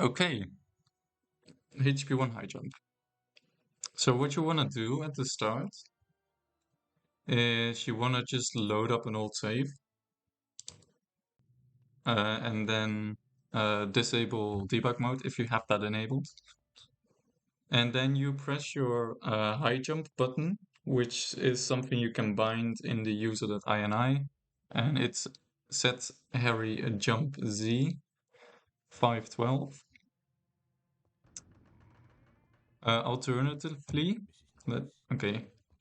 Okay, HP1 high jump. So what you want to do at the start is you want to just load up an old save and then disable debug mode if you have that enabled. And then you press your high jump button, which is something you can bind in the user.ini, and it's set Harry jump Z 512. Alternatively, that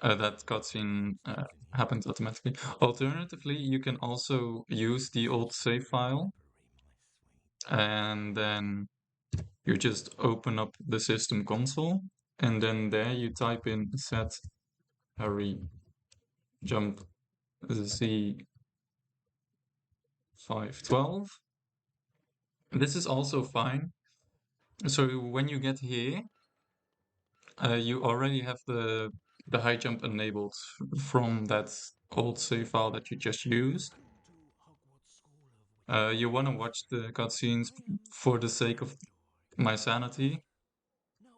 cutscene happens automatically. Alternatively, you can also use the old save file, and then you just open up the system console, and then there you type in set Harry jump Z 512. This is also fine. So when you get here, you already have the high jump enabled from that old save file that you just used. You want to watch the cutscenes for the sake of my sanity.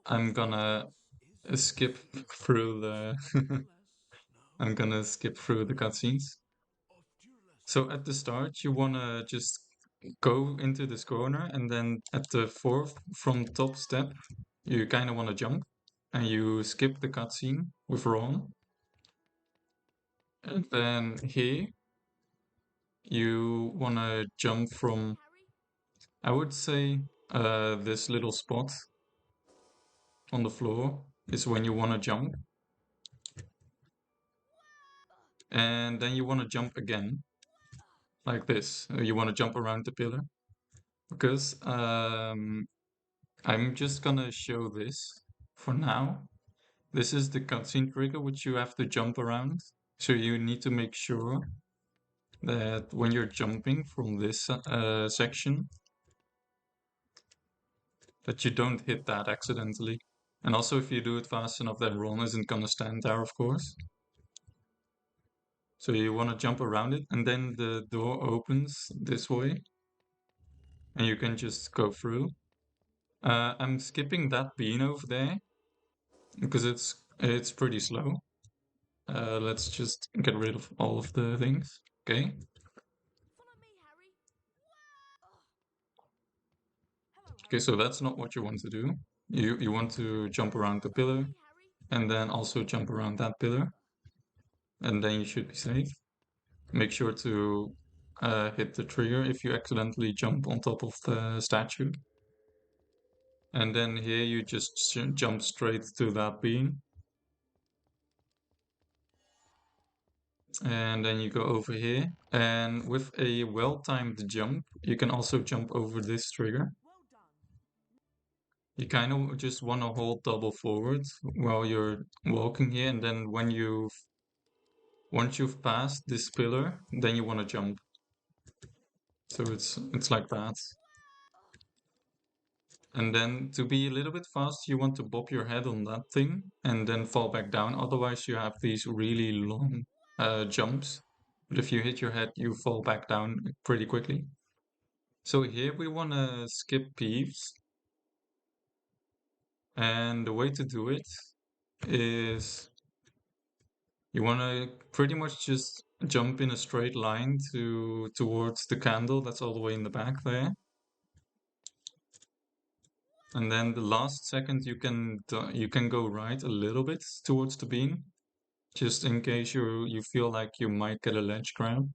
I'm gonna skip through the I'm gonna skip through the cutscenes. So at the start, you wanna just go into this corner, and then at the fourth from top step, you kind of want to jump, and you skip the cutscene with Ron. And then here, you want to jump from, I would say, this little spot on the floor is when you want to jump. And then you want to jump again, like this. You want to jump around the pillar. Because I'm just gonna show this for now. This is the cutscene trigger which you have to jump around. So you need to make sure that when you're jumping from this section, that you don't hit that accidentally. And also if you do it fast enough, then Ron isn't gonna stand there, of course. So you want to jump around it, and then the door opens this way, and you can just go through. I'm skipping that bean over there because it's pretty slow. Let's just get rid of all of the things. Okay. Okay, so that's not what you want to do. You want to jump around the pillar and then also jump around that pillar, and then you should be safe. Make sure to hit the trigger if you accidentally jump on top of the statue. And then here you just jump straight to that beam. And then you go over here. And with a well-timed jump, you can also jump over this trigger. You kind of just want to hold double forward while you're walking here, and then once you've passed this pillar, then you want to jump. So it's like that. And then to be a little bit fast, you want to bop your head on that thing and then fall back down. Otherwise, you have these really long jumps. But if you hit your head, you fall back down pretty quickly. So here we want to skip Peeves. And the way to do it is you want to pretty much just jump in a straight line towards the candle that's all the way in the back there. And then the last second you can go right a little bit towards the beam, just in case you feel like you might get a ledge grab.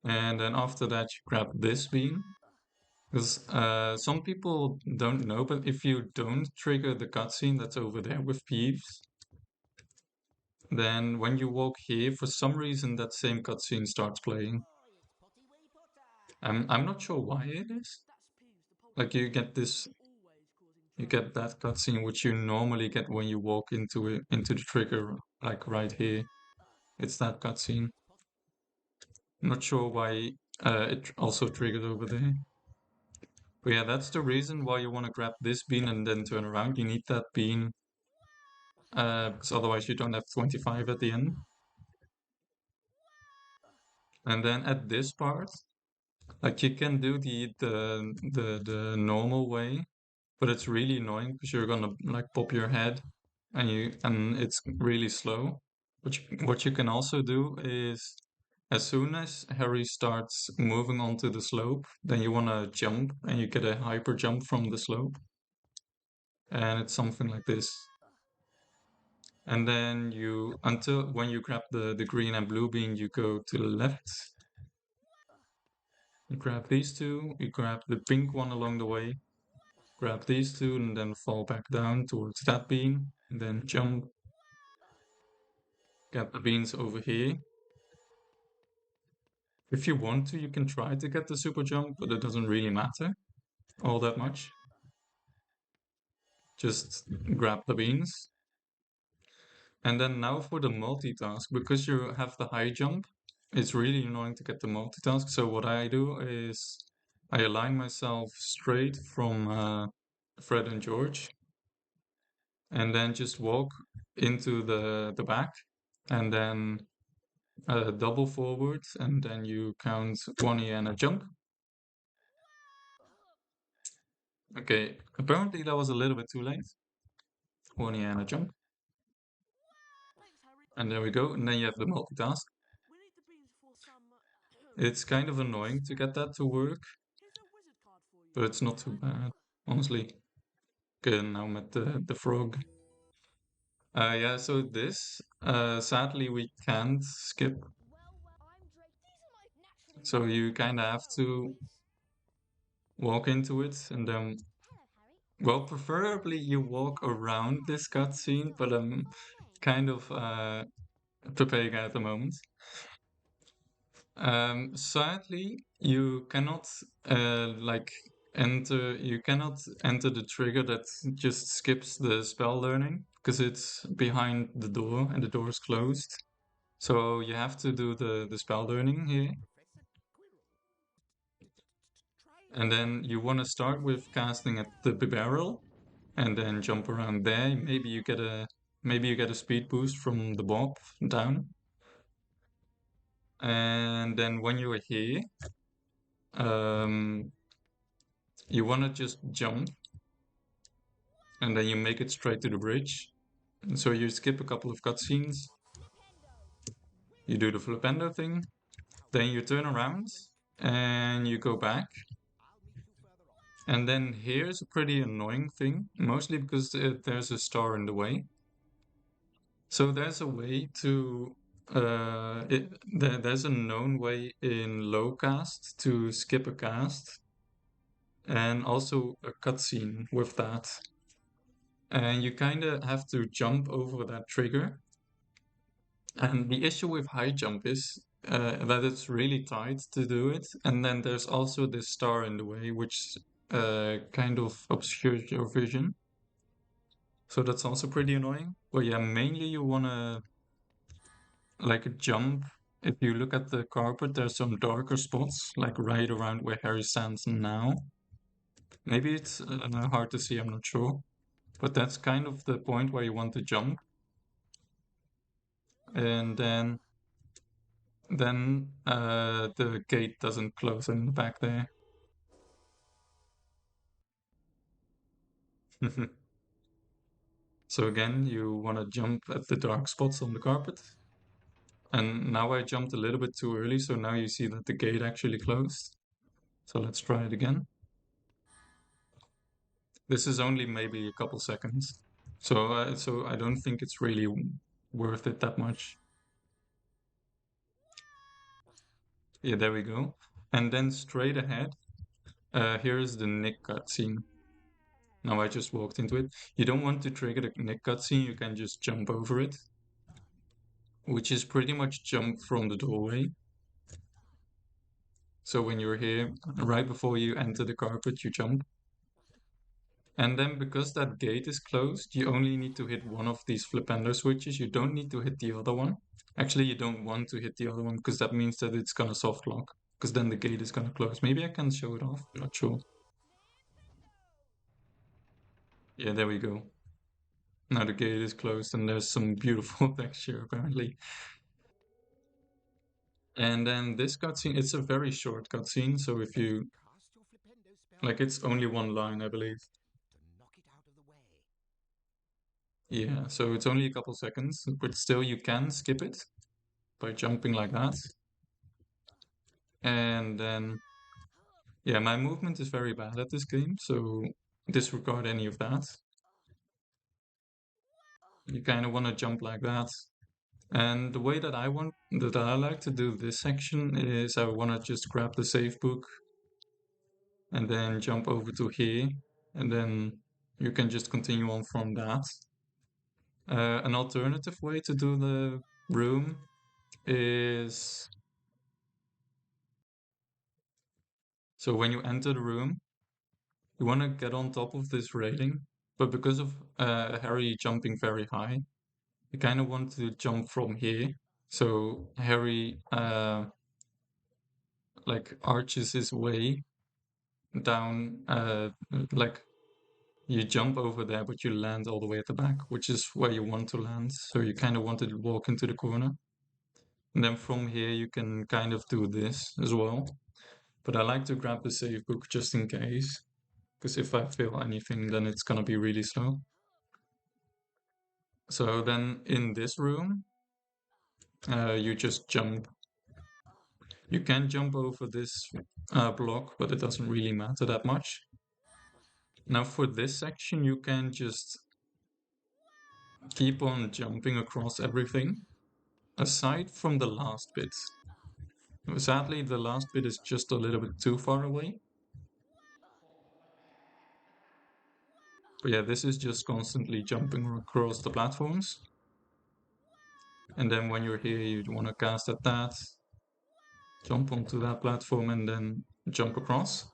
And then after that you grab this beam. Because some people don't know, but if you don't trigger the cutscene that's over there with Peeves, then when you walk here, for some reason that same cutscene starts playing. I'm not sure why it is. Like you get that cutscene which you normally get when you walk into the trigger, like right here. It's that cutscene. I'm not sure why it also triggered over there. But yeah, that's the reason why you want to grab this bean and then turn around. You need that bean because otherwise you don't have 25 at the end. And then at this part, Like you can do the normal way, but it's really annoying because you're gonna like pop your head and it's really slow. What you can also do is as soon as Harry starts moving onto the slope, then you wanna jump and you get a hyper jump from the slope. And it's something like this. And then you until when you grab the green and blue bean, you go to the left. You grab these two, you grab the pink one along the way, grab these two and then fall back down towards that bean, and then jump, get the beans over here. If you want to, you can try to get the super jump, but it doesn't really matter all that much. Just grab the beans. And then now for the multitask, because you have the high jump, it's really annoying to get the multitask. So what I do is I align myself straight from Fred and George, and then just walk into the back, and then double forward, and then you count one and a jump. Okay, apparently that was a little bit too late. One and a jump, and there we go. And then you have the multitask. It's kind of annoying to get that to work, but it's not too bad, honestly. Okay, now met the frog. Yeah, so this, sadly, we can't skip. So you kind of have to walk into it and then, well, preferably you walk around this cutscene, but I'm kind of preparing at the moment. Sadly, you cannot like you cannot enter the trigger that just skips the spell learning because it's behind the door and the door is closed. So you have to do the spell learning here. And then you want to start with casting at the barrel and then jump around there. Maybe you get a speed boost from the bob down. And then when you're here, um, you want to just jump and then you make it straight to the bridge. And so you skip a couple of cutscenes. You do the flipendo thing, then you turn around and you go back. And then here's a pretty annoying thing, mostly because there's a star in the way. So there's a way to there's a known way in low cast to skip a cast and also a cutscene with that. And you kind of have to jump over that trigger. And the issue with high jump is that it's really tight to do it. And then there's also this star in the way, which kind of obscures your vision. So that's also pretty annoying. But yeah, mainly you want to like jump. If you look at the carpet, there's some darker spots, like right around where Harry stands now. Maybe it's hard to see, I'm not sure. But that's kind of the point where you want to jump. And then the gate doesn't close in the back there. So again, you want to jump at the dark spots on the carpet. And now I jumped a little bit too early, so now you see that the gate actually closed. So let's try it again. This is only maybe a couple seconds. So I don't think it's really worth it that much. Yeah, there we go. And then straight ahead, here's the Nick cutscene. Now I just walked into it. You don't want to trigger the Nick cutscene, you can just jump over it, which is pretty much jump from the doorway. So when you're here, right before you enter the carpet, you jump. And then because that gate is closed, you only need to hit one of these flipendo switches. You don't need to hit the other one. Actually, you don't want to hit the other one because that means that it's gonna soft lock. Because then the gate is gonna close. Maybe I can show it off. Not sure. Yeah, there we go. Now the gate is closed and there's some beautiful texture apparently. And then this cutscene, it's a very short cutscene, so if you like, it's only one line, I believe. Yeah, so it's only a couple seconds, but still you can skip it by jumping like that. And then, yeah, my movement is very bad at this game, so disregard any of that. You kind of want to jump like that. And the way that I like to do this section is I want to just grab the save book and then jump over to here, and then you can just continue on from that. An alternative way to do the room is, so when you enter the room, you want to get on top of this railing, but because of Harry jumping very high, you kind of want to jump from here. So Harry like arches his way down, like you jump over there, but you land all the way at the back, which is where you want to land. So you kind of want to walk into the corner. And then from here, you can kind of do this as well. But I like to grab the save book just in case, because if I fail anything, then it's gonna be really slow. So then in this room, you just jump. You can jump over this block, but it doesn't really matter that much. Now for this section, you can just keep on jumping across everything, aside from the last bit. Sadly, the last bit is just a little bit too far away. But yeah, this is just constantly jumping across the platforms. And then when you're here, you want to cast at that, jump onto that platform, and then jump across.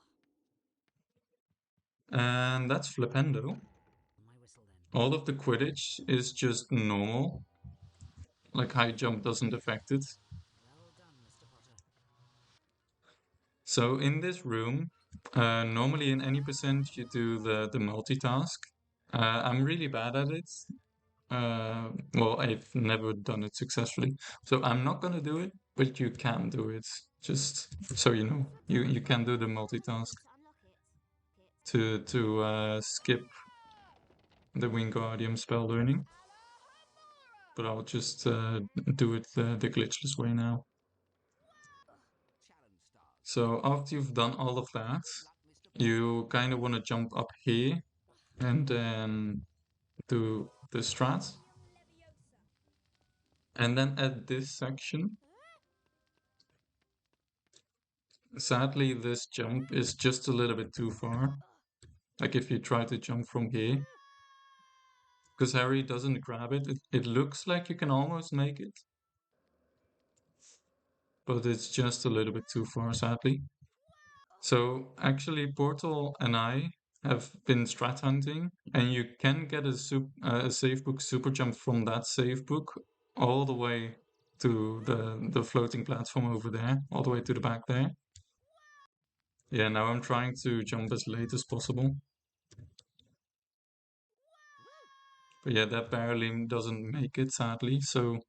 And that's Flipendo. All of the Quidditch is just normal, like high jump doesn't affect it. So in this room, normally in any percent you do the multitask. I'm really bad at it. Well, I've never done it successfully, so I'm not gonna do it, but you can do it. Just so you know, you can do the multitask to skip the Wingardium spell learning. But I'll just do it the glitchless way now. So after you've done all of that, you kind of want to jump up here and then do the strat. And then at this section, sadly, this jump is just a little bit too far. Like if you try to jump from here, because Harry doesn't grab it, it looks like you can almost make it, but it's just a little bit too far, sadly. So actually, Portal and I have been strat hunting, and you can get a save book super jump from that save book all the way to the floating platform over there, all the way to the back there. Yeah, now I'm trying to jump as late as possible. But yeah, that barely doesn't make it, sadly. So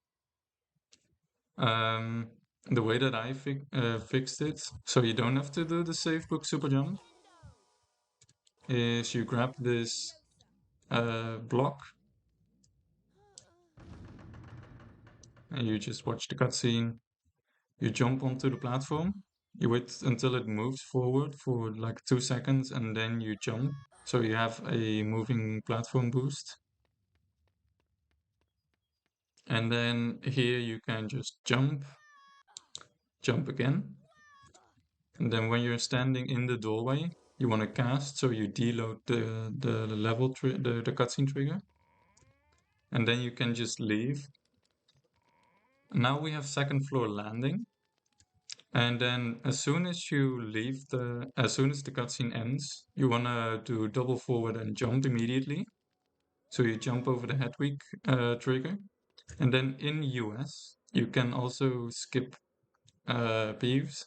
um, the way that I fixed it, so you don't have to do the save book super jump, is you grab this block and you just watch the cutscene. You jump onto the platform, you wait until it moves forward for like 2 seconds, and then you jump. So you have a moving platform boost. And then here you can just jump, jump again. And then when you're standing in the doorway, you want to cast, so you deload the level the cutscene trigger, and then you can just leave. Now we have second floor landing, and then as soon as you leave as soon as the cutscene ends, you wanna do double forward and jump immediately. So you jump over the Hedwig trigger, and then in US you can also skip Peeves,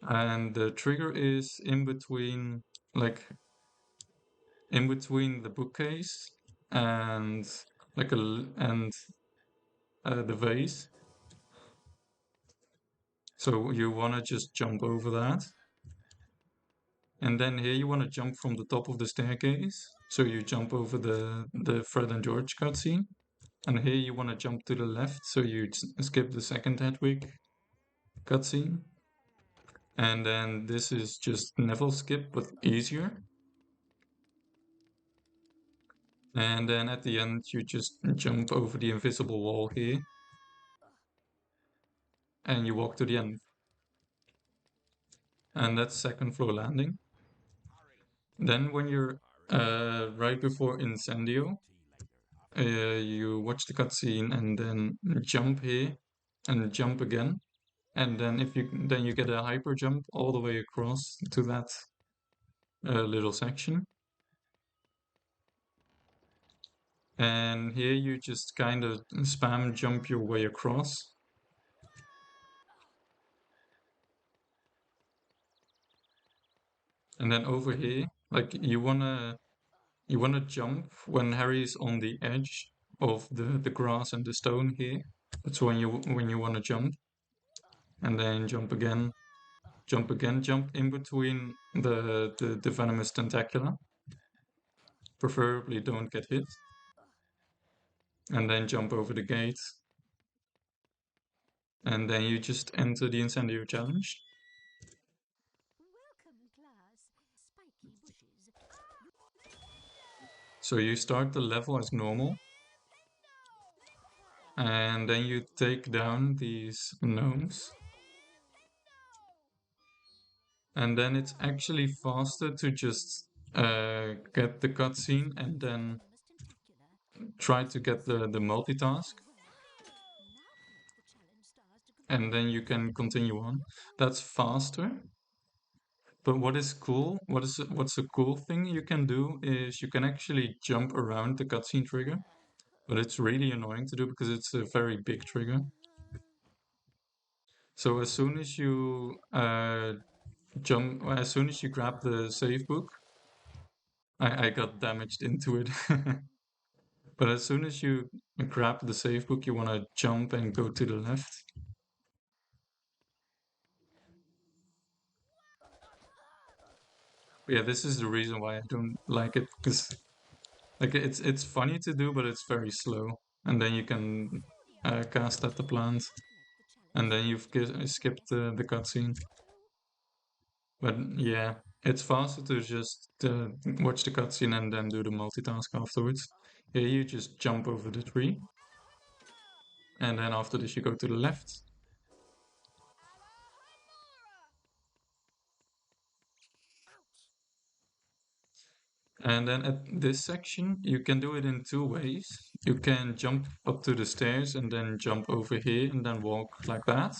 and the trigger is in between, like in between the bookcase and like and the vase. So you want to just jump over that. And then here you want to jump from the top of the staircase. So you jump over the Fred and George cutscene. And here you want to jump to the left. So you skip the second Hedwig cutscene. And then this is just Neville skip, but easier. And then at the end, you just jump over the invisible wall here. And you walk to the end. And that's second floor landing. Then when you're right before Incendio, you watch the cutscene and then jump here and jump again. And then you get a hyper jump all the way across to that little section. And here you just kind of spam jump your way across. And then over here, like you wanna jump when Harry's on the edge of the grass and the stone here. That's when you wanna jump. And then jump again, jump in between the venomous tentacula. Preferably don't get hit. And then jump over the gate. And then you just enter the Incendio challenge. So you start the level as normal. And then you take down these gnomes. And then it's actually faster to just get the cutscene and then try to get the multitask. And then you can continue on. That's faster. But what is cool, what's a cool thing you can do is you can actually jump around the cutscene trigger. But it's really annoying to do because it's a very big trigger. So as soon as you as soon as you grab the save book, I got damaged into it. But as soon as you grab the save book, you want to jump and go to the left. But yeah, this is the reason why I don't like it, because like it's funny to do, but it's very slow. And then you can cast at the plant, and then you've skipped the cutscene. But yeah, it's faster to just watch the cutscene and then do the multitask afterwards. Here you just jump over the tree, and then after this you go to the left. And then at this section, you can do it in two ways. You can jump up to the stairs and then jump over here and then walk like that.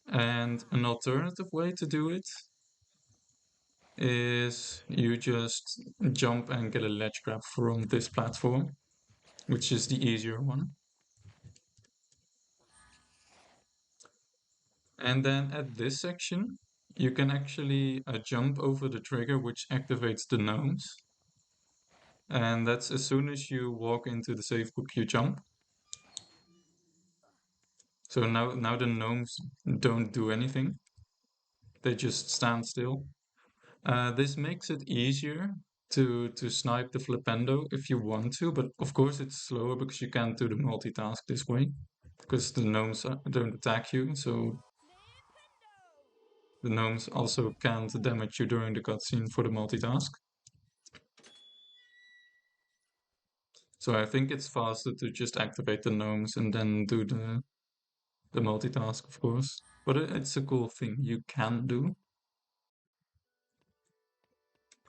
And an alternative way to do it is you just jump and get a ledge grab from this platform, which is the easier one. And then at this section, you can actually jump over the trigger, which activates the gnomes. And that's as soon as you walk into the save book, you jump. So now the gnomes don't do anything. They just stand still. This makes it easier to snipe the Flipendo if you want to, but of course it's slower because you can't do the multitask this way. Because the gnomes don't attack you, so the gnomes also can't damage you during the cutscene for the multitask. So I think it's faster to just activate the gnomes and then do the multitask, of course. But it's a cool thing you can do.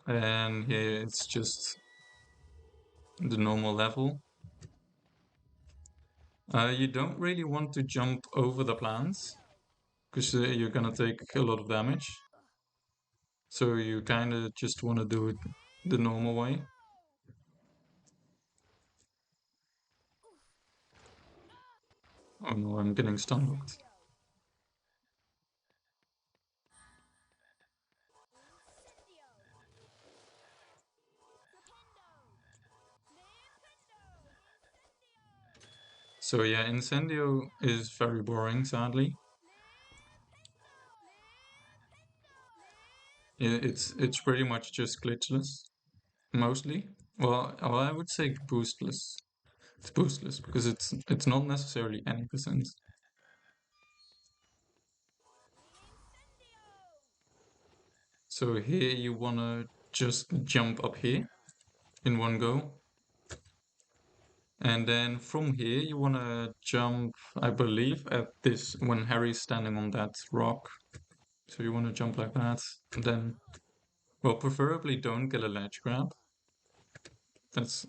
And here it's just the normal level. You don't really want to jump over the plants because you're gonna take a lot of damage. So you kind of just want to do it the normal way. Oh no, I'm getting stun locked. So yeah, Incendio is very boring, sadly. It's pretty much just glitchless, mostly. Well, I would say boostless. It's boostless because it's not necessarily any percent. So here you wanna just jump up here in one go. And then from here you wanna jump, I believe, at this when Harry's standing on that rock. So you wanna jump like that. And then, well, preferably don't get a ledge grab. That's,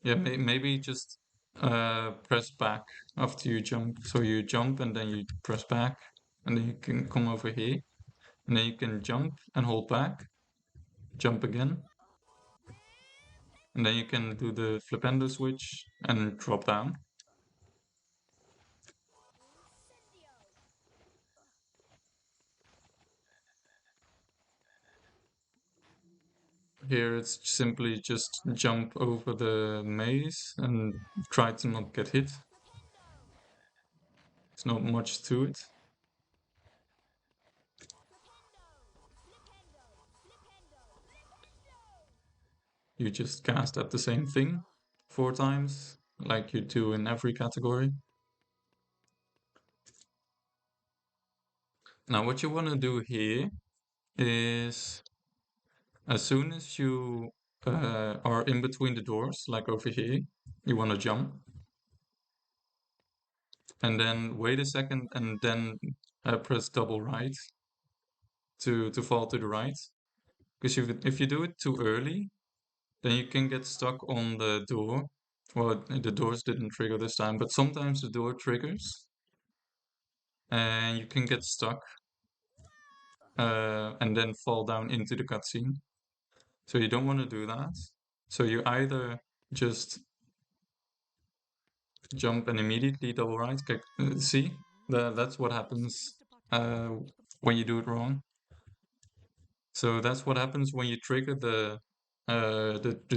yeah, maybe just press back after you jump. So you jump and then you press back and then you can come over here. And then you can jump and hold back, jump again. And then you can do the flipendo switch and drop down. Here it's simply just jump over the maze and try to not get hit. There's not much to it. You just cast at the same thing 4 times, like you do in every category. Now what you want to do here is as soon as you are in between the doors, like over here, you want to jump. And then wait a second and then press double right to fall to the right. Because if you do it too early, then you can get stuck on the door. Well, the doors didn't trigger this time, but sometimes the door triggers and you can get stuck and then fall down into the cutscene. So you don't want to do that. So you either just jump and immediately double right. Okay, see, that's what happens uh, when you do it wrong. So that's what happens when you trigger the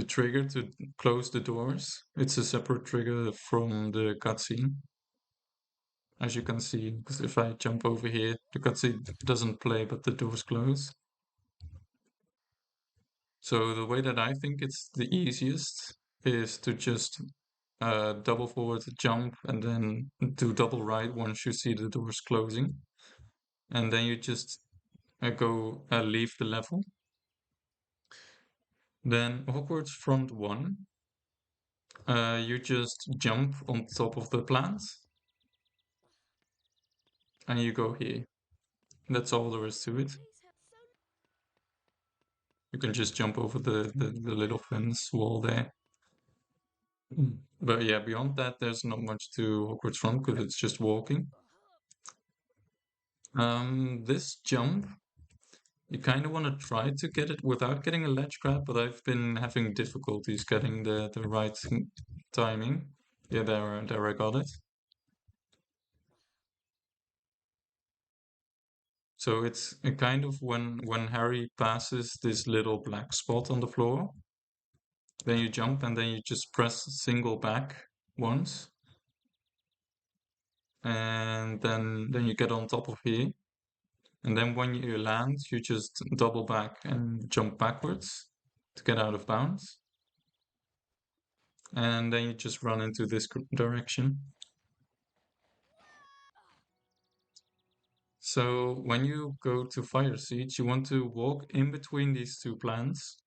trigger to close the doors. It's a separate trigger from the cutscene, as you can see. Because if I jump over here, the cutscene doesn't play, but the doors close. So the way that I think it's the easiest is to just double forward, jump, and then do double right once you see the doors closing, and then you just go leave the level. Then Hogwarts Front 1. You just jump on top of the plant and you go here. That's all there is to it. You can just jump over the little fence wall there. But yeah, beyond that, there's not much to Hogwarts Front because it's just walking. This jump, you kind of want to try to get it without getting a ledge grab, but I've been having difficulties getting the right timing. Yeah, there I got it. So it's a kind of when Harry passes this little black spot on the floor, then you jump and then you just press single back once, and then you get on top of here. And then when you land, you just double back and jump backwards to get out of bounds. And then you just run into this direction. So when you go to Fire Siege, you want to walk in between these two plants.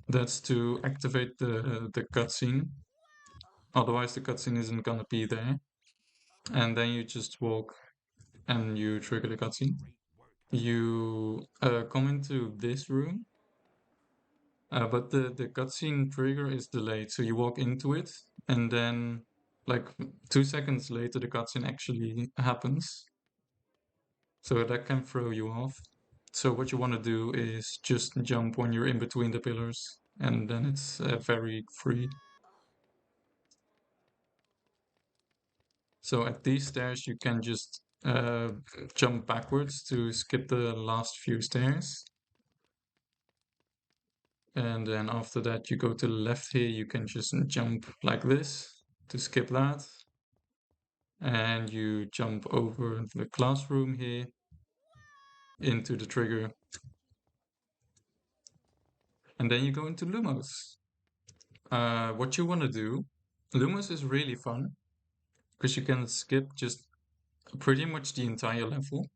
That's to activate the cutscene. Otherwise, the cutscene isn't gonna be there. And then you just walk and you trigger the cutscene. You come into this room, but the cutscene trigger is delayed. So you walk into it, and then like 2 seconds later, the cutscene actually happens. So that can throw you off. So what you want to do is just jump when you're in between the pillars, and then it's very free. So at these stairs, you can just jump backwards to skip the last few stairs. And then after that, you go to the left here, you can just jump like this to skip that. And you jump over the classroom here into the trigger And then you go into Lumos. What you want to do, Lumos is really fun because you can skip just pretty much the entire level.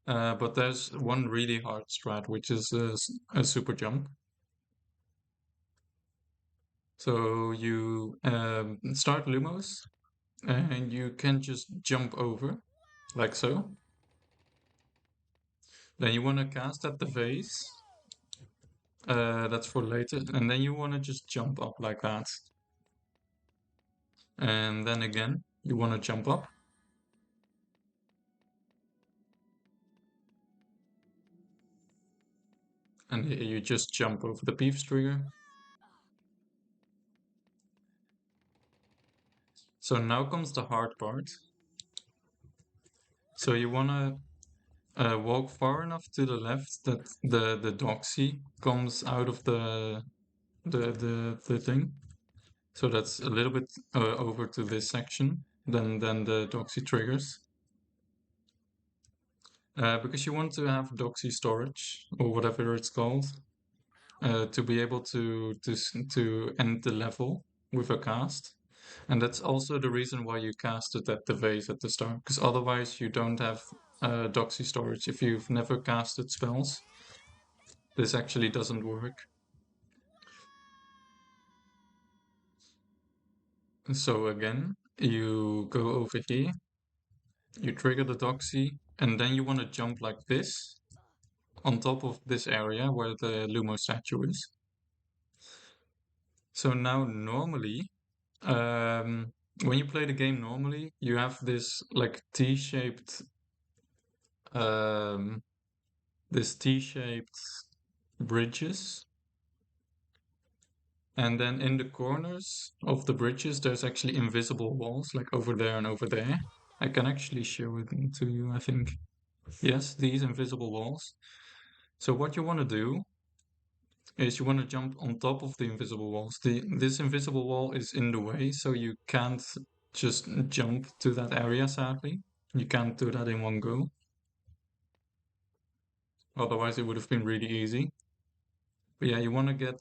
But there's one really hard strat, which is a super jump. So you start Lumos, and you can just jump over, like so. Then you want to cast at the vase. That's for later. And then you want to just jump up like that. And then again, you want to jump up. And here you just jump over the Peeves trigger. So now comes the hard part. So you want to walk far enough to the left that the Doxy comes out of the thing. So that's a little bit over to this section. Then the Doxy triggers. Because you want to have Doxy storage or whatever it's called to be able to end the level with a cast. And that's also the reason why you cast it at the vase at the start, because otherwise you don't have Doxy storage. If you've never casted spells, this actually doesn't work. So again, you go over here, you trigger the Doxy, and then you want to jump like this on top of this area where the Lumo statue is. So now normally, when you play the game normally, you have this like T-shaped um, this T-shaped bridges. And then in the corners of the bridges, there's actually invisible walls, like over there and over there. I can actually show it to you, I think. Yes, these invisible walls. So what you want to do is you want to jump on top of the invisible walls. This invisible wall is in the way, so you can't just jump to that area, sadly. You can't do that in one go. Otherwise, it would have been really easy. But yeah, you want to get,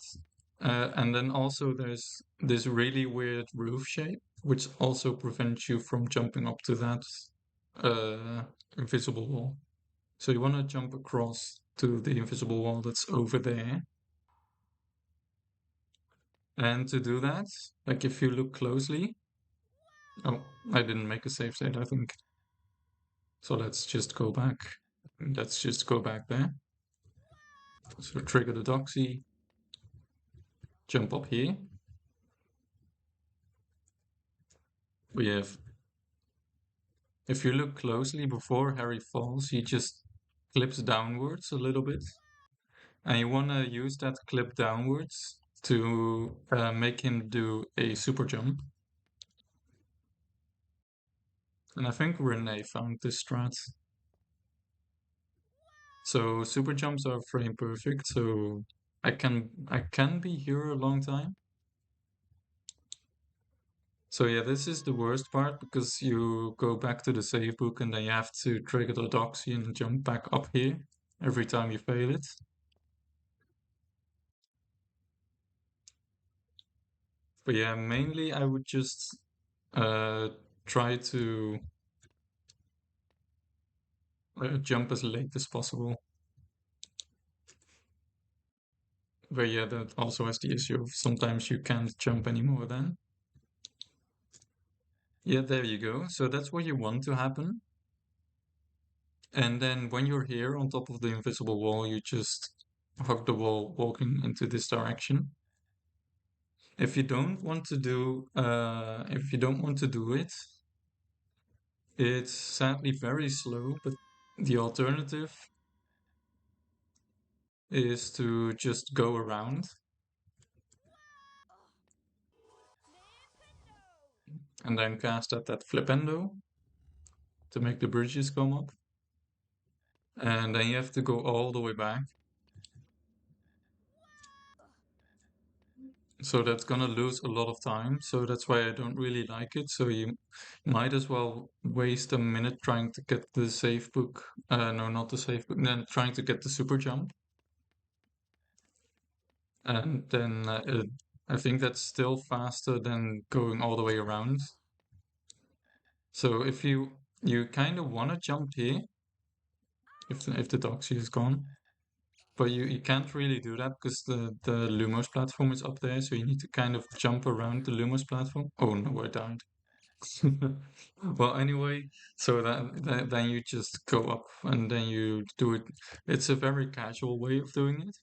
and then also there's this really weird roof shape, which also prevents you from jumping up to that invisible wall. So you want to jump across to the invisible wall that's over there. And to do that, like if you look closely, oh, I didn't make a save state, I think. So let's just go back. Let's just go back there. So trigger the Doxy, jump up here. We have, if you look closely before Harry falls, he just clips downwards a little bit. And you want to use that clip downwards to make him do a super jump. And I think Renee found this strat. So super jumps are frame perfect, so I can be here a long time. So yeah, this is the worst part because you go back to the save book and then you have to trigger the Doxy and jump back up here every time you fail it. But yeah, mainly I would just try to jump as late as possible. But yeah, that also has the issue of sometimes you can't jump anymore then. Yeah, there you go. So that's what you want to happen. And then when you're here on top of the invisible wall, you just hug the wall walking into this direction. If you don't want to do it, it's sadly very slow, but the alternative is to just go around and then cast at that Flipendo to make the bridges come up. And then you have to go all the way back. So that's gonna lose a lot of time. So that's why I don't really like it. So you might as well waste a minute trying to get the save book. No, not the save book. Then trying to get the super jump. And then I think that's still faster than going all the way around. So if you kind of want to jump here, if the Doxy is gone, but you can't really do that because the Lumos platform is up there, so you need to kind of jump around the Lumos platform. Oh no, I died. Well, anyway, so then you just go up and then you do it. It's a very casual way of doing it.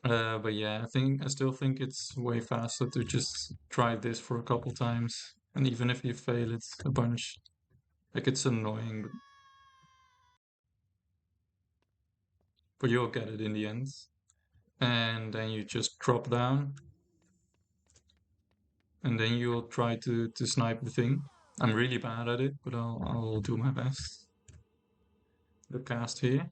But yeah, I still think it's way faster to just try this for a couple times. And even if you fail it a bunch, like it's annoying, but you'll get it in the end. And then you just drop down, and then you'll try to snipe the thing. I'm really bad at it, but I'll do my best. The cast here.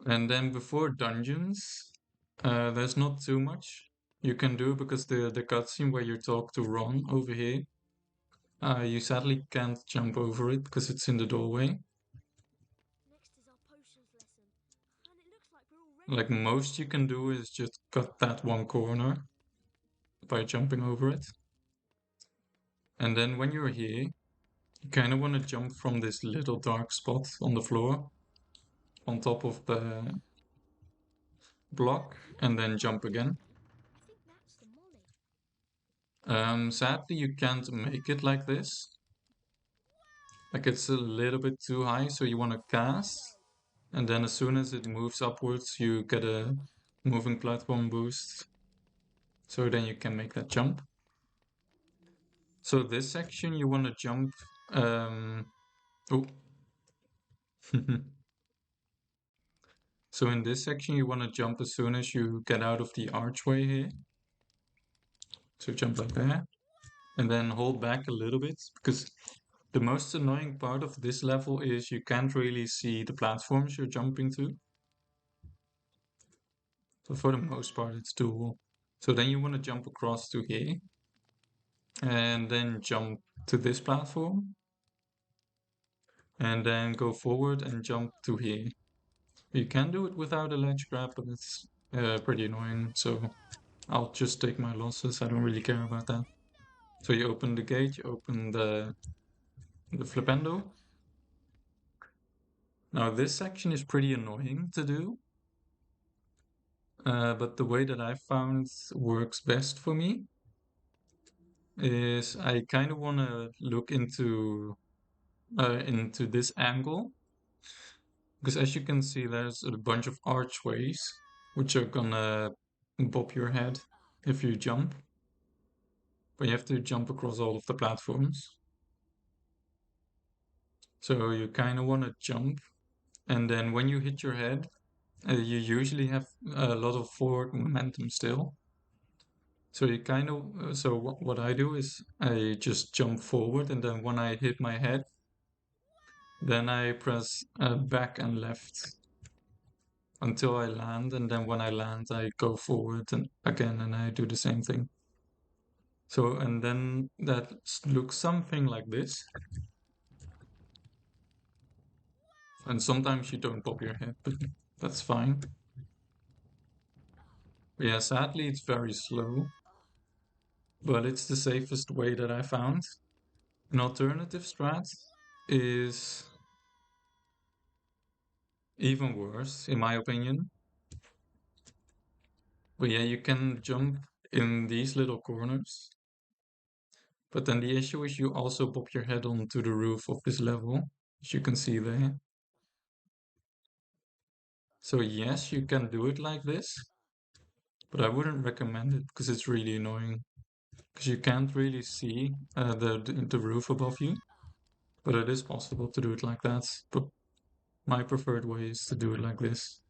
And then before dungeons, there's not too much you can do because the cutscene where you talk to Ron over here, you sadly can't jump over it because it's in the doorway. Like most you can do is just cut that one corner by jumping over it. And then when you're here, you kind of want to jump from this little dark spot on the floor on top of the block and then jump again. Sadly, you can't make it like this. Like it's a little bit too high, so you want to cast, and then as soon as it moves upwards, you get a moving platform boost. So then you can make that jump. So this section you want to jump. Oh. So in this section you want to jump as soon as you get out of the archway here. So jump like that, and then hold back a little bit because the most annoying part of this level is you can't really see the platforms you're jumping to. So for the most part, it's doable. So then you want to jump across to here and then jump to this platform and then go forward and jump to here. You can do it without a ledge grab, but it's pretty annoying. So I'll just take my losses. I don't really care about that. So you open the gate, you open the flipendo. Now this section is pretty annoying to do. But the way that I found works best for me is I kind of want to look into this angle because as you can see there's a bunch of archways which are gonna bob your head if you jump, but you have to jump across all of the platforms. So you kind of want to jump, and then when you hit your head, you usually have a lot of forward momentum still. So you kind of, so what I do is I just jump forward, and then when I hit my head, then I press back and left until I land, and then when I land, I go forward and again, and I do the same thing. So, and then that looks something like this. And sometimes you don't pop your head, but that's fine. But yeah, sadly, it's very slow, but it's the safest way that I found. An alternative strat is even worse, in my opinion. But yeah, you can jump in these little corners. But then the issue is you also pop your head onto the roof of this level, as you can see there. So yes, you can do it like this, but I wouldn't recommend it because it's really annoying. Because you can't really see the roof above you, but it is possible to do it like that. But my preferred way is to do it like this.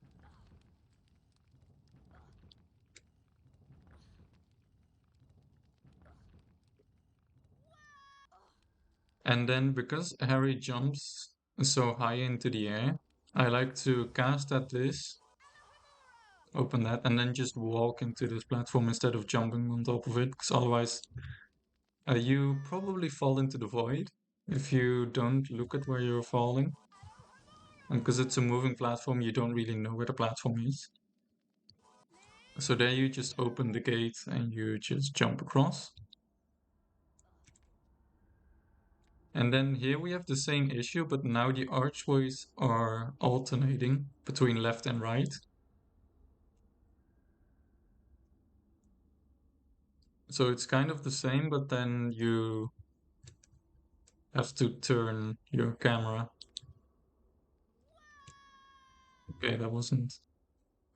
And then because Harry jumps so high into the air, I like to cast at this, open that, and then just walk into this platform instead of jumping on top of it, because otherwise you probably fall into the void. if you don't look at where you're falling. And because it's a moving platform, you don't really know where the platform is. So there you just open the gate and you just jump across. And then here we have the same issue, but now the archways are alternating between left and right. So it's kind of the same, but then you have to turn your camera. Okay, that wasn't...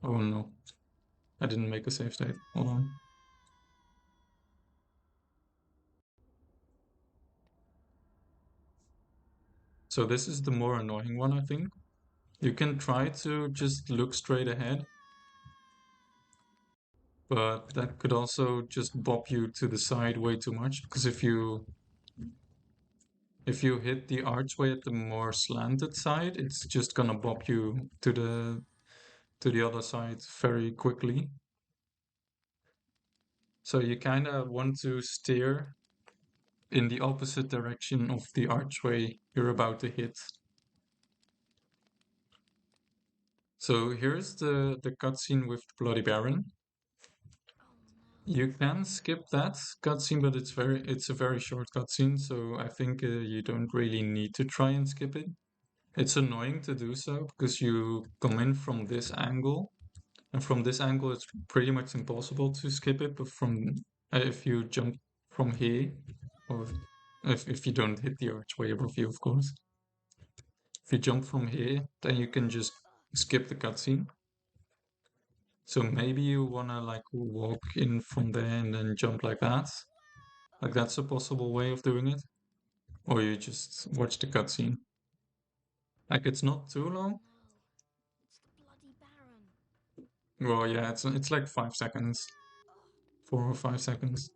Oh no, I didn't make a save state. Hold on. So this is the more annoying one, I think. You can try to just look straight ahead, but that could also just bop you to the side way too much, because if you hit the archway at the more slanted side, it's just gonna bop you to the other side very quickly. So you kind of want to steer in the opposite direction of the archway you're about to hit. So here's the cutscene with the Bloody Baron. You can skip that cutscene, but it's a very short cutscene, so I think you don't really need to try and skip it. It's annoying to do so because you come in from this angle, and from this angle it's pretty much impossible to skip it. But from if you jump from here, or if you don't hit the archway above you, of course. If you jump from here, then you can just skip the cutscene. So maybe you wanna like walk in from there and then jump like that. Like that's a possible way of doing it. Or you just watch the cutscene. Like it's not too long. Well, yeah, it's like 5 seconds, 4 or 5 seconds.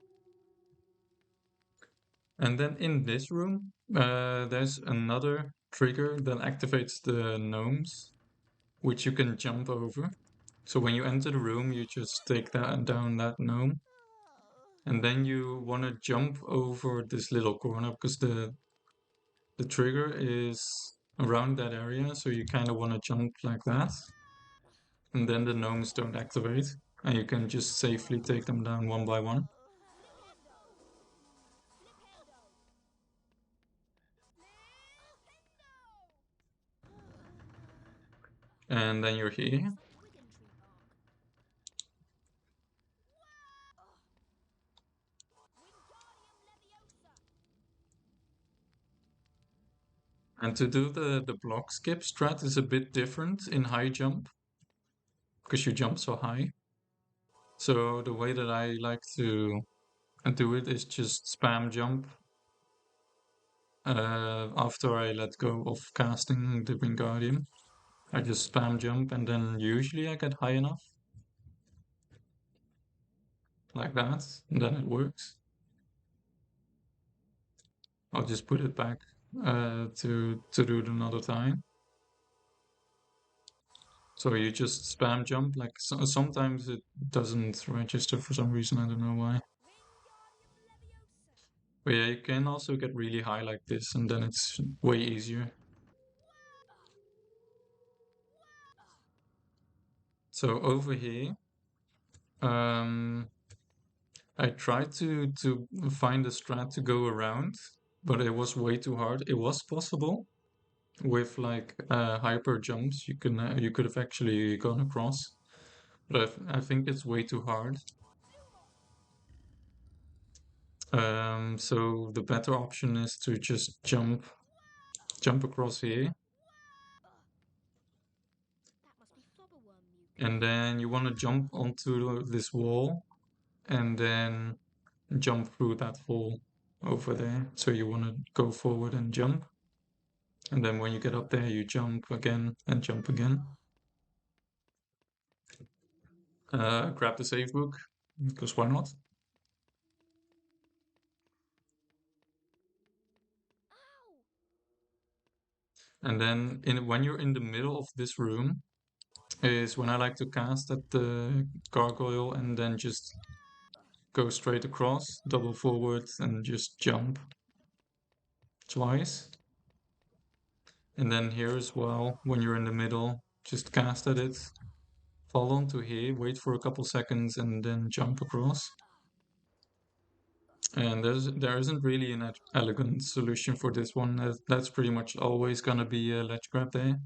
And then in this room, there's another trigger that activates the gnomes, which you can jump over. So when you enter the room, you just take that down that gnome, and then you want to jump over this little corner because the trigger is around that area, so you kind of want to jump like that, and then the gnomes don't activate, and you can just safely take them down one by one. And then you're here. And to do the block skip strat is a bit different in high jump because you jump so high. So the way that I like to do it is just spam jump after I let go of casting the Wingardium. I just spam jump and then usually I get high enough like that, and then it works. I'll just put it back to do it another time. So you just spam jump, like sometimes it doesn't register for some reason, I don't know why. But yeah, you can also get really high like this and then it's way easier. So over here, um, I tried to find a strat to go around, but it was way too hard. It was possible with like hyper jumps. You could have actually gone across, but I think it's way too hard. So the better option is to just jump across here, and then you want to jump onto this wall, and then jump through that hole over there. So you want to go forward and jump. And then when you get up there, you jump again and jump again. Grab the save book, because why not? And then when you're in the middle of this room is when I like to cast at the gargoyle and then just go straight across, double forward, and just jump. twice. And then here as well, when you're in the middle, just cast at it, fall onto here, wait for a couple seconds, and then jump across. And there isn't really an elegant solution for this one. That's pretty much always gonna be a ledge grab there.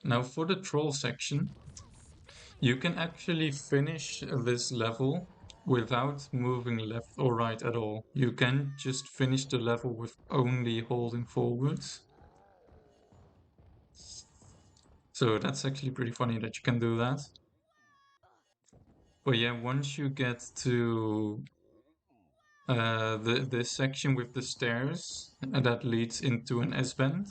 Now for the troll section, you can actually finish this level without moving left or right at all. You can just finish the level with only holding forwards. So that's actually pretty funny that you can do that. But yeah, once you get to this section with the stairs that leads into an S-bend,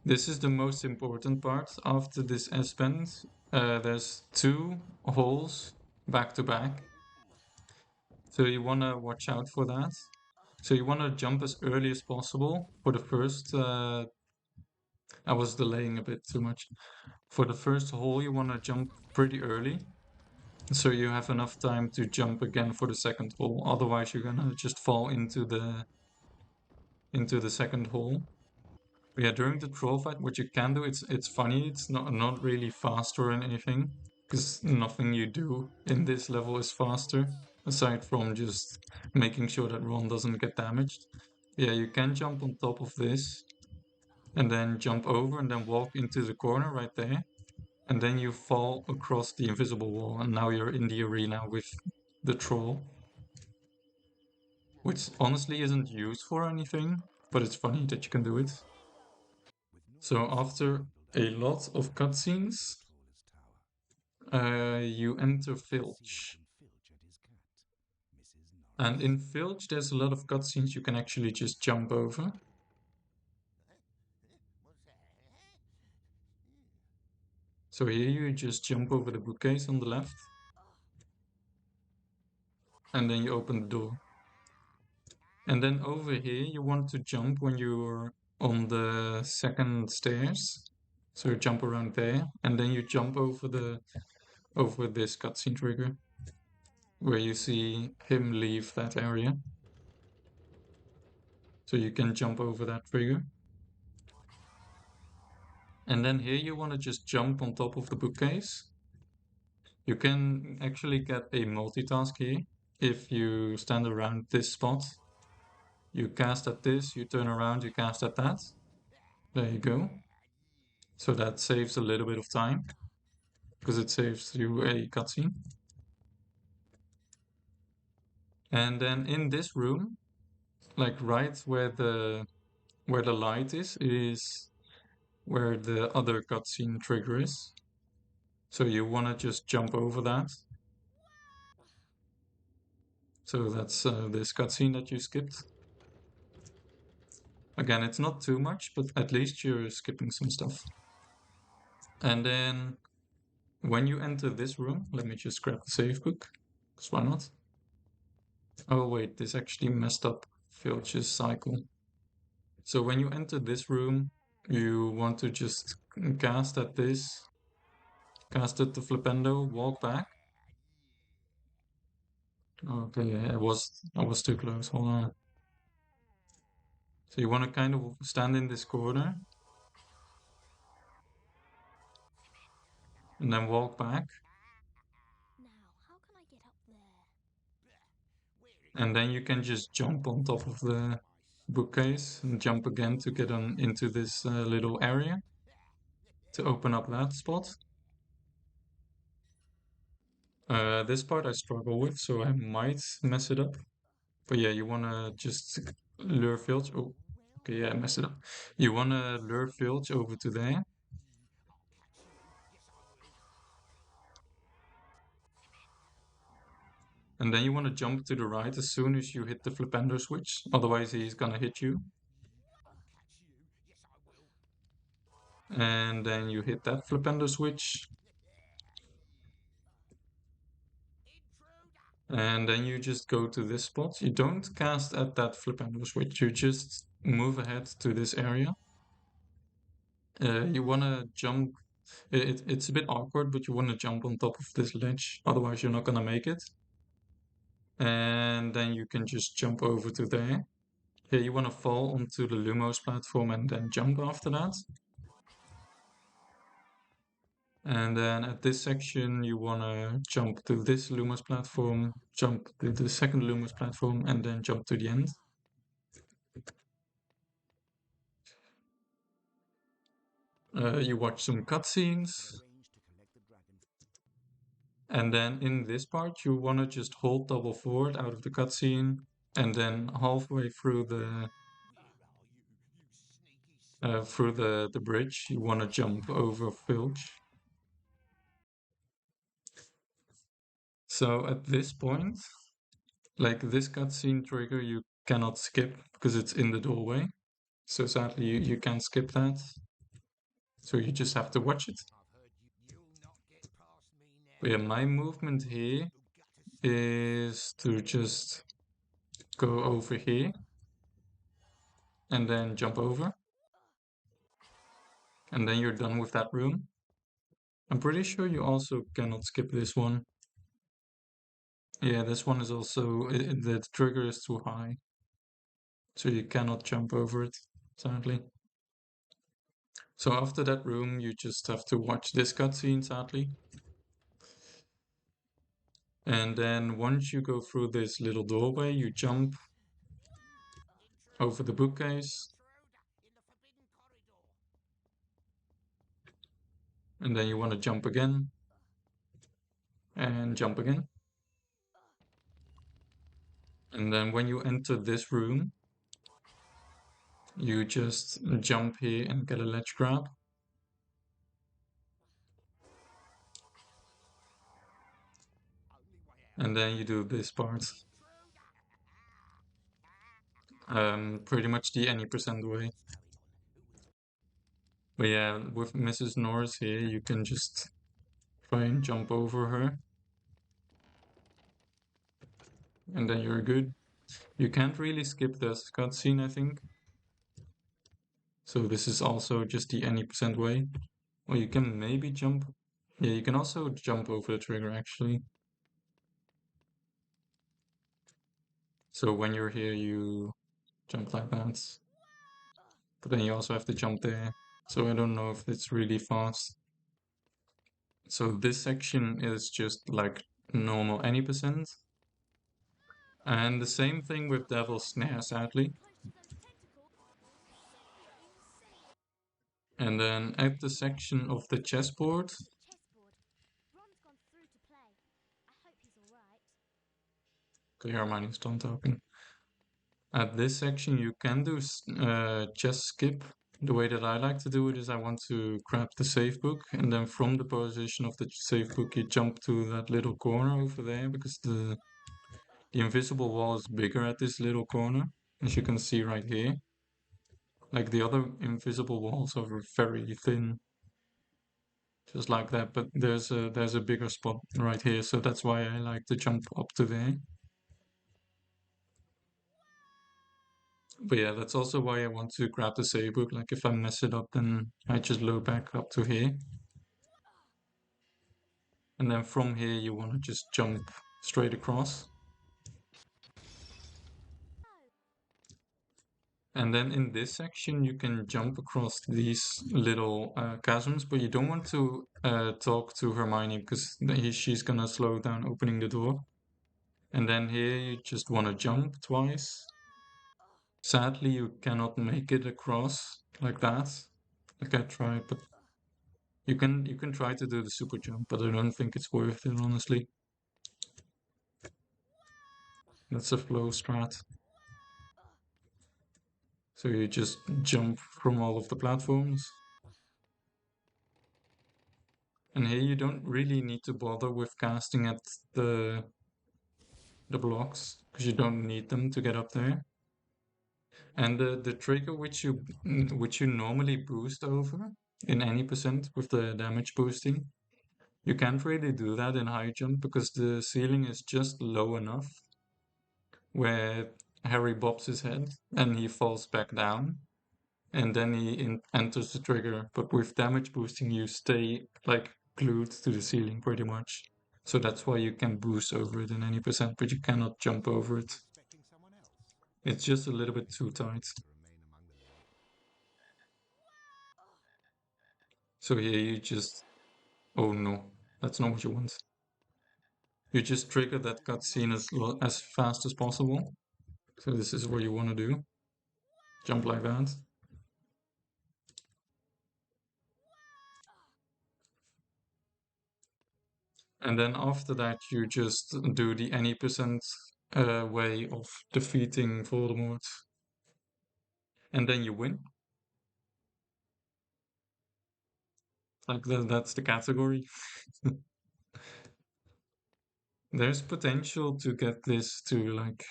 this is the most important part. After this S-bend, there's two holes back to back. So you want to watch out for that. So you want to jump as early as possible for the first. I was delaying a bit too much. For the first hole, you want to jump pretty early, so you have enough time to jump again for the second hole. Otherwise, you're gonna just fall into the second hole. But yeah, during the troll fight, what you can do, it's funny. It's not really faster or anything, because nothing you do in this level is faster, aside from just making sure that Ron doesn't get damaged. Yeah, you can jump on top of this, and then jump over, and then walk into the corner right there. And then you fall across the invisible wall, and now you're in the arena with the troll. Which honestly isn't used for anything, but it's funny that you can do it. So after a lot of cutscenes, you enter Filch. And in Filch, there's a lot of cutscenes you can actually just jump over. So here you just jump over the bookcase on the left, and then you open the door. And then over here, you want to jump when you're on the second stairs. So you jump around there, and then you jump over this cutscene trigger, where you see him leave that area. So you can jump over that trigger. And then here you want to just jump on top of the bookcase. You can actually get a multitask here. If you stand around this spot, you cast at this, you turn around, you cast at that. There you go. So that saves a little bit of time, because it saves you a cutscene. And then in this room, like right where the light is where the other cutscene trigger is. So you want to just jump over that. So that's this cutscene that you skipped. Again, it's not too much, but at least you're skipping some stuff. And then when you enter this room, let me just grab the save book, because why not? Oh wait, this actually messed up Filch's cycle. So when you enter this room, you want to just cast at this, cast at the flipendo, walk back. Okay, yeah, I was too close. Hold on. So you want to kind of stand in this corner and then walk back. And then you can just jump on top of the bookcase and jump again to get on into this little area to open up that spot. This part I struggle with, so I might mess it up. But yeah, you wanna just lure Filch. Oh, okay, yeah, I messed it up. You wanna lure Filch over to there. And then you wanna jump to the right as soon as you hit the flipendo switch. Otherwise, he's gonna hit you. And then you hit that flipendo switch. And then you just go to this spot. You don't cast at that flipendo switch. You just move ahead to this area. You want to jump. It's a bit awkward, but you want to jump on top of this ledge. Otherwise, you're not going to make it. And then you can just jump over to there. Here you want to fall onto the Lumos platform and then jump after that. And then at this section, you want to jump to this Lumos platform, jump to the second Lumos platform, and then jump to the end. You watch some cutscenes. And then in this part, you want to just hold double forward out of the cutscene. And then halfway through the bridge, you want to jump over Filch. So at this point, like this cutscene trigger, you cannot skip because it's in the doorway. So sadly, you can't skip that. So you just have to watch it. But yeah, my movement here is to just go over here and then jump over. And then you're done with that room. I'm pretty sure you also cannot skip this one. Yeah, this one is also, the trigger is too high. So you cannot jump over it, sadly. So after that room, you just have to watch this cutscene, sadly. And then once you go through this little doorway, you jump over the bookcase. And then you want to jump again. And jump again. And then when you enter this room, you just jump here and get a ledge grab. And then you do this part. Pretty much the any percent way. But yeah, with Mrs. Norris here, you can just try and jump over her. And then you're good. You can't really skip this cutscene, I think. So this is also just the any percent way. Or you can maybe jump. Yeah, you can also jump over the trigger, actually. So when you're here, you jump like that. But then you also have to jump there. So I don't know if it's really fast. So this section is just like normal any percent. And the same thing with Devil's Snare, sadly. And then at the section of the chessboard. Okay, Hermione's done talking. At this section, you can do chess skip. The way that I like to do it is I want to grab the save book, and then from the position of the save book, you jump to that little corner over there because the invisible wall is bigger at this little corner, as you can see right here. Like the other invisible walls are very thin, just like that. But there's a bigger spot right here, so that's why I like to jump up to there. But yeah, that's also why I want to grab the save book. Like if I mess it up, then I just load back up to here. And then from here, you want to just jump straight across. And then in this section, you can jump across these little chasms, but you don't want to talk to Hermione because she's gonna slow down opening the door. And then here, you just want to jump twice. Sadly, you cannot make it across like that. Like I tried, but you can try to do the super jump, but I don't think it's worth it, honestly. That's a flow strat. So you just jump from all of the platforms. And here you don't really need to bother with casting at the blocks because you don't need them to get up there. And the trigger which you normally boost over in any percent with the damage boosting, you can't really do that in high jump because the ceiling is just low enough where Harry bobs his head and he falls back down and then he enters the trigger. But with damage boosting, you stay like glued to the ceiling pretty much. So that's why you can boost over it in any percent, but you cannot jump over it. It's just a little bit too tight. So here you just... Oh no, that's not what you want. You just trigger that cutscene as fast as possible. So this is what you want to do. Jump like that. And then after that, you just do the any percent way of defeating Voldemort. And then you win. Like that's the category. There's potential to get this to like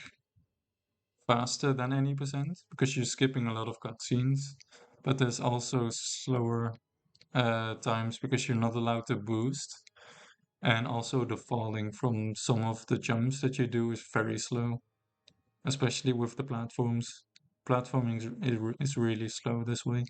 faster than any percent because you're skipping a lot of cutscenes. But there's also slower times because you're not allowed to boost. And also the falling from some of the jumps that you do is very slow, especially with the platforms. Platforming is really slow this way.